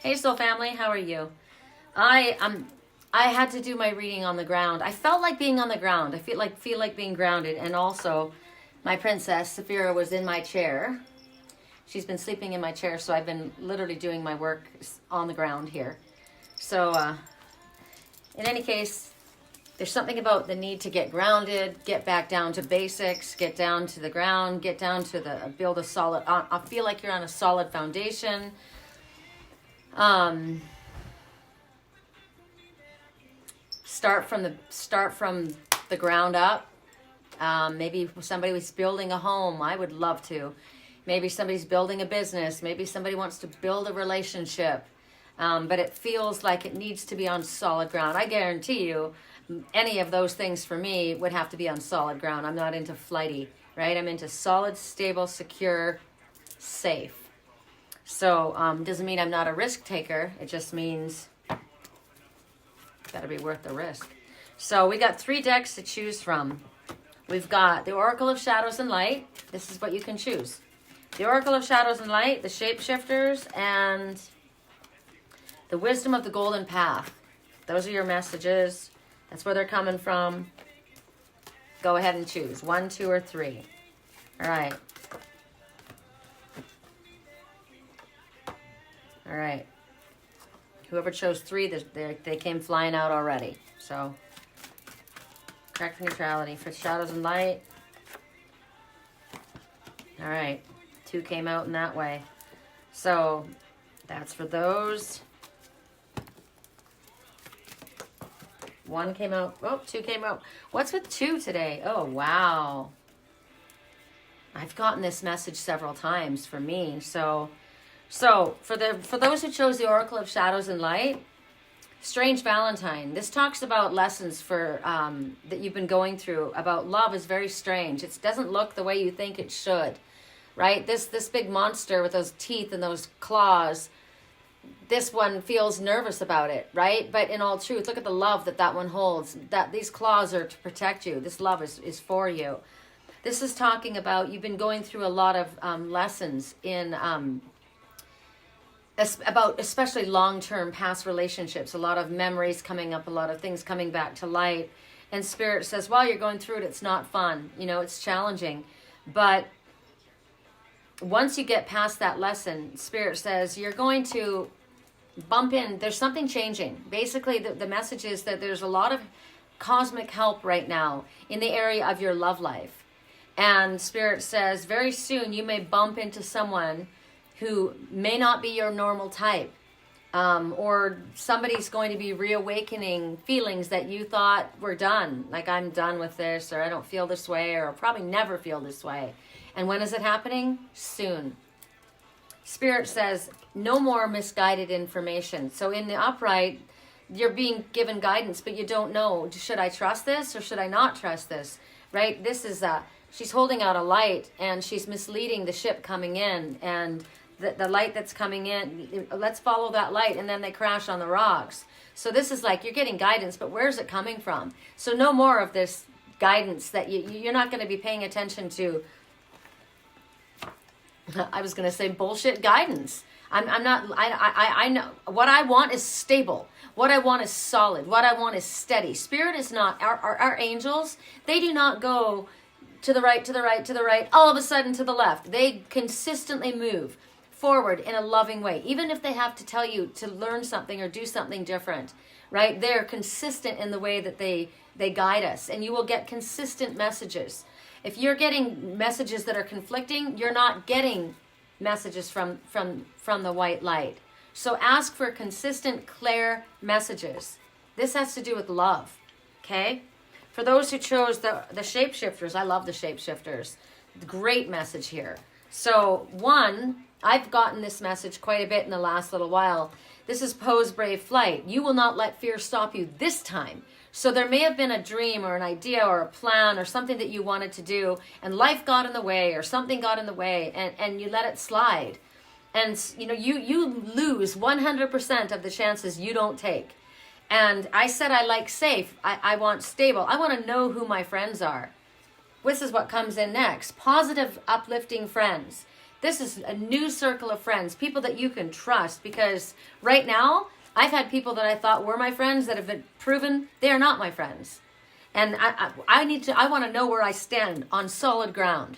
Hey Soul Family, how are you? I had to do my reading on the ground. I felt like being on the ground. I feel like being grounded, and also my princess Saphira was in my chair. She's been sleeping in my chair, so I've been literally doing my work on the ground here. So in any case, there's something about the need to get grounded, get back down to basics, get down to the ground, get down to build a solid, I feel like you're on a solid foundation. Start from the ground up. Maybe somebody was building a home. I would love to. Maybe somebody's building a business. Maybe somebody wants to build a relationship. But it feels like it needs to be on solid ground. I guarantee you, any of those things for me would have to be on solid ground. I'm not into flighty, right? I'm into solid, stable, secure, safe. So doesn't mean I'm not a risk taker. It just means it's got to be worth the risk. So we got 3 decks to choose from. We've got the Oracle of Shadows and Light. This is what you can choose. The Oracle of Shadows and Light, the Shapeshifters, and the Wisdom of the Golden Path. Those are your messages. That's where they're coming from. Go ahead and choose 1, 2, or 3. All right. All right. Whoever chose 3, they came flying out already. So, correct for neutrality. For Shadows and Light. All right. 2 came out in that way. So, that's for those. 1 came out. Oh, 2 came out. What's with 2 today? Oh, wow. I've gotten this message several times for me. So for those who chose the Oracle of Shadows and Light, Strange Valentine. This talks about lessons for that you've been going through about love is very strange. It doesn't look the way you think it should, right? This big monster with those teeth and those claws. This one feels nervous about it, right? But in all truth, look at the love that one holds. That these claws are to protect you. This love is for you. This is talking about you've been going through a lot of lessons in about especially long-term past relationships, a lot of memories coming up, a lot of things coming back to light. And Spirit says, while you're going through it, it's not fun. You know, it's challenging. But once you get past that lesson, Spirit says, you're going to bump in. There's something changing. Basically, the message is that there's a lot of cosmic help right now in the area of your love life. And Spirit says, very soon you may bump into someone who may not be your normal type, or somebody's going to be reawakening feelings that you thought were done, like I'm done with this, or I don't feel this way, or I'll probably never feel this way. And when is it happening? Soon. Spirit says, no more misguided information. So in the upright, you're being given guidance, but you don't know, should I trust this or should I not trust this, right? This is she's holding out a light and she's misleading the ship coming in, and the light that's coming in, let's follow that light, and then they crash on the rocks. So this is like you're getting guidance, but where's it coming from? So no more of this guidance that you're not going to be paying attention to. I was going to say bullshit guidance. I'm not, I know what I want is stable. What I want is solid. What I want is steady. Spirit is not, our angels, they do not go to the right, to the right, to the right, all of a sudden to the left. They consistently move forward in a loving way, even if they have to tell you to learn something or do something different, right? They're consistent in the way that they guide us, and you will get consistent messages. If you're getting messages that are conflicting, you're not getting messages from the white light. So ask for consistent, clear messages. This has to do with love, okay? For those who chose the Shapeshifters, I love the Shapeshifters. Great message here. So 1, I've gotten this message quite a bit in the last little while. This is Poes' Brave Flight. You will not let fear stop you this time. So there may have been a dream or an idea or a plan or something that you wanted to do, and life got in the way or something got in the way, and you let it slide. And you know, you lose 100% of the chances you don't take. And I said I like safe. I want stable. I want to know who my friends are. This is what comes in next. Positive, uplifting friends. This is a new circle of friends, people that you can trust, because right now I've had people that I thought were my friends that have been proven they are not my friends. And I want to know where I stand on solid ground.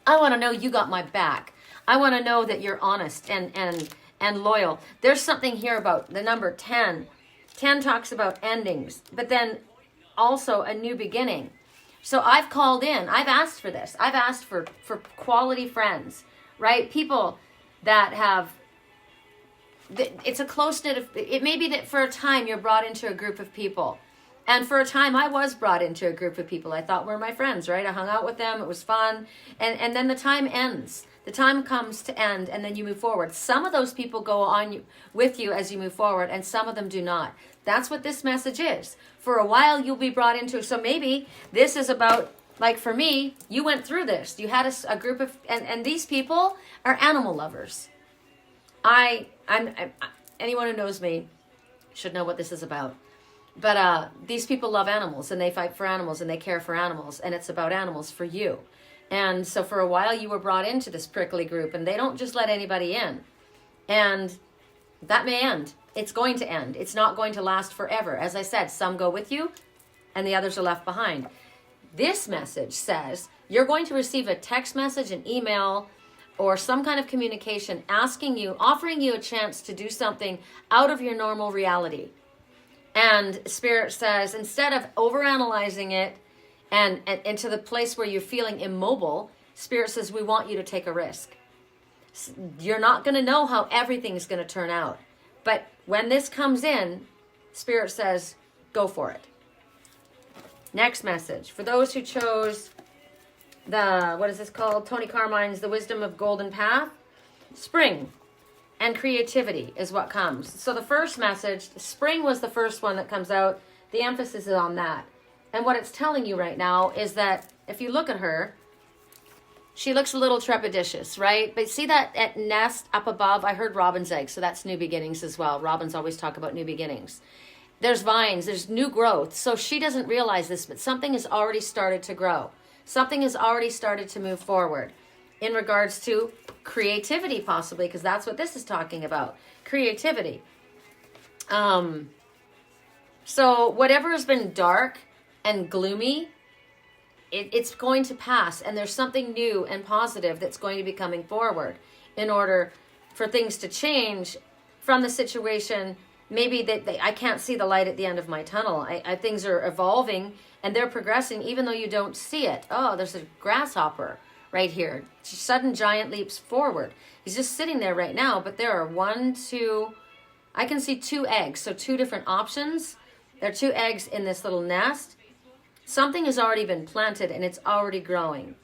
I want to know you got my back. I want to know that you're honest and loyal. There's something here about the number 10. 10 talks about endings, but then also a new beginning. So I've called in, I've asked for this. I've asked for quality friends, right? People that have, it's a close-knit, it may be that for a time you're brought into a group of people. And for a time I was brought into a group of people I thought were my friends, right? I hung out with them, it was fun. And then the time ends. The time comes to end, and then you move forward. Some of those people go on with you as you move forward, and some of them do not. That's what this message is. For a while, you'll be brought into it. So maybe this is about, like for me, you went through this. You had a group of, and these people are animal lovers. Anyone who knows me should know what this is about. But these people love animals, and they fight for animals, and they care for animals, and it's about animals for you. And so for a while you were brought into this prickly group, and they don't just let anybody in. And that may end. It's going to end. It's not going to last forever. As I said, some go with you and the others are left behind. This message says you're going to receive a text message, an email, or some kind of communication asking you, offering you a chance to do something out of your normal reality. And Spirit says, instead of overanalyzing it, and into the place where you're feeling immobile, Spirit says, we want you to take a risk. You're not going to know how everything's going to turn out. But when this comes in, Spirit says, go for it. Next message. For those who chose what is this called? Tony Carmine's The Wisdom of Golden Path. Spring and creativity is what comes. So the first message, spring was the first one that comes out. The emphasis is on that. And what it's telling you right now is that if you look at her, she looks a little trepidatious, right? But see that nest up above? I heard robin's egg, so that's new beginnings as well. Robins always talk about new beginnings. There's vines, there's new growth. So she doesn't realize this, but something has already started to grow. Something has already started to move forward in regards to creativity, possibly, because that's what this is talking about. Creativity. So whatever has been dark and gloomy, it's going to pass, and there's something new and positive that's going to be coming forward in order for things to change from the situation. Maybe I can't see the light at the end of my tunnel. Things are evolving and they're progressing even though you don't see it. Oh, there's a grasshopper right here. Sudden giant leaps forward. He's just sitting there right now, but there are I can see 2 eggs, so 2 different options. There are 2 eggs in this little nest. Something has already been planted and it's already growing.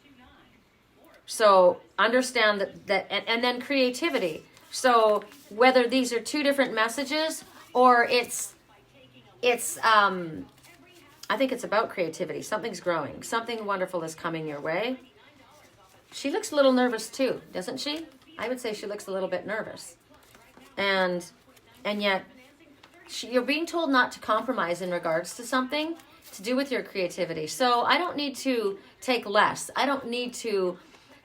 So understand that and then creativity. So whether these are 2 different messages or it's I think it's about creativity. Something's growing. Something wonderful is coming your way. She looks a little nervous too, doesn't she? I would say she looks a little bit nervous. And yet you're being told not to compromise in regards to something to do with your creativity. So I don't need to take less. I don't need to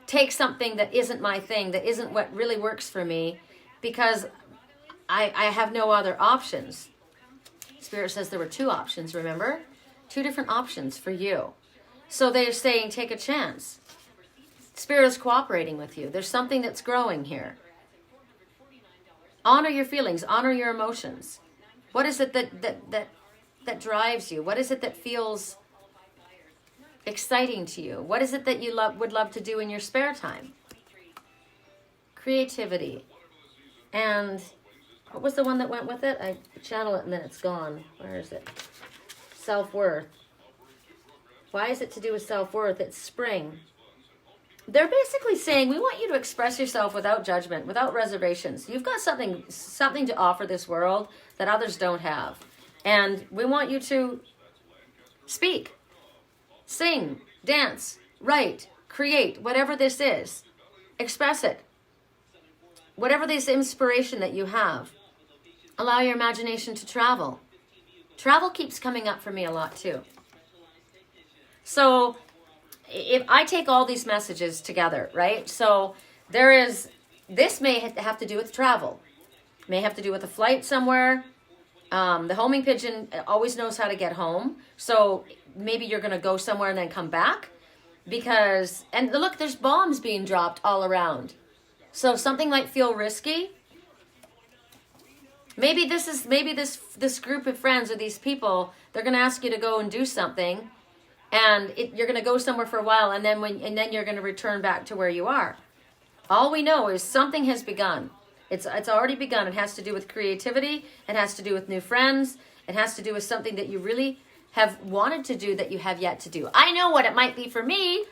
take something that isn't my thing, that isn't what really works for me, because I have no other options. Spirit says there were 2 options, remember? 2 different options for you. So they're saying take a chance. Spirit is cooperating with you. There's something that's growing here. Honor your feelings. Honor your emotions. What is it that drives you? What is it that feels exciting to you? What is it that you would love to do in your spare time? Creativity. And what was the one that went with it? I channel it and then it's gone. Where is it? Self-worth. Why is it to do with self-worth? It's spring. They're basically saying, we want you to express yourself without judgment, without reservations. You've got something to offer this world that others don't have. And we want you to speak, sing, dance, write, create, whatever this is. Express it. Whatever this inspiration that you have. Allow your imagination to travel. Travel keeps coming up for me a lot too. So if I take all these messages together, right? So This may have to do with travel. May have to do with a flight somewhere. The homing pigeon always knows how to get home. So maybe you're going to go somewhere and then come back. And look, there's bombs being dropped all around. So something might feel risky. Maybe this group of friends or these people, they're going to ask you to go and do something. And you're going to go somewhere for a while, and then you're going to return back to where you are. All we know is something has begun. It's already begun. It has to do with creativity. It has to do with new friends. It has to do with something that you really have wanted to do that you have yet to do. I know what it might be for me.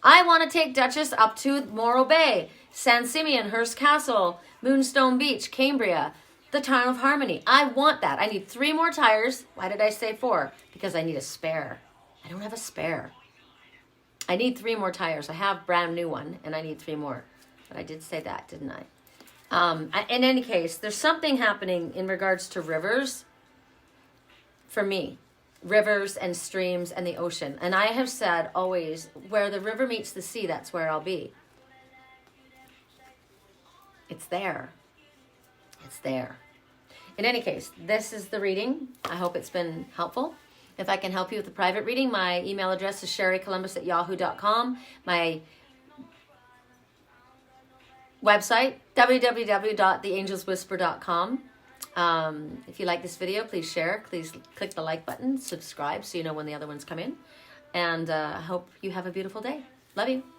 I want to take Duchess up to Morro Bay, San Simeon, Hearst Castle, Moonstone Beach, Cambria, the Town of Harmony. I want that. I need 3 more tires. Why did I say 4? Because I need a spare. I don't have a spare. I need 3 more tires. I have brand new one, and I need 3 more. But I did say that, didn't I? In any case, there's something happening in regards to rivers for me. Rivers and streams and the ocean. And I have said always, where the river meets the sea, that's where I'll be. It's there. It's there. In any case, this is the reading. I hope it's been helpful. If I can help you with a private reading, my email address is Sherricolumbus@yahoo.com. My website, www.theangelswhisper.com. If you like this video, please share. Please click the like button, subscribe so you know when the other ones come in. And I hope you have a beautiful day. Love you.